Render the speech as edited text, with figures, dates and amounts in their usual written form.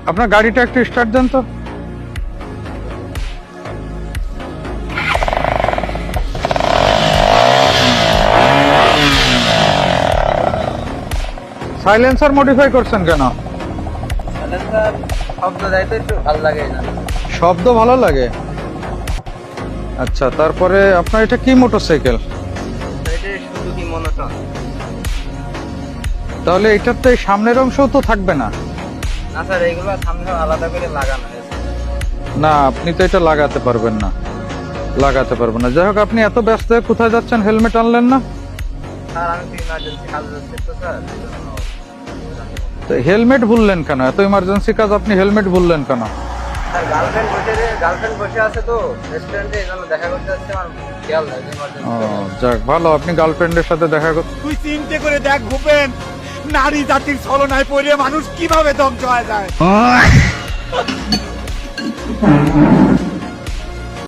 আপনার গাড়িটা একটু স্টার্ট দেন তো। সাইলেন্সার মডিফাই করছেন কেন? সাইলেন্সার শব্দ দেয় তো একটু ভালো লাগে না। শব্দ ভালো লাগে। আচ্ছা, তারপরে আপনার এটা কি মোটরসাইকেল? এটা শুধু কি মনোটন? তাহলে এটার তো এই সামনের অংশও তো থাকবে না। না স্যার, এইগুলো সামনে আলাদা করে লাগানো হয়েছে। না, আপনি তো এটা লাগাতে পারবেন না, যাই হোক, আপনি এত ব্যস্ত হয়ে কোথায় যাচ্ছেন? হেলমেট আনলেন না? স্যার আমি তো ইমার্জেন্সি কাজ যাচ্ছি তো স্যার, এই জন্য। তো হেলমেট ভুললেন কেন? এত ইমার্জেন্সি কাজ, আপনি হেলমেট ভুললেন কেন? স্যার গার্লফ্রেন্ড বসে আছে তো রেস্টুরেন্টে, এই জন্য দেখা করতে যাচ্ছে, আমার খেয়াল নাই ও, ইমার্জেন্সি। যাক ভালো, আপনি গার্লফ্রেন্ডের সাথে দেখা করতে। তুই চিন্তা করে দেখ ভূপেন, নারী জাতির ছলনায় পড়ে মানুষ কিভাবে ধ্বংস হয়ে যায়।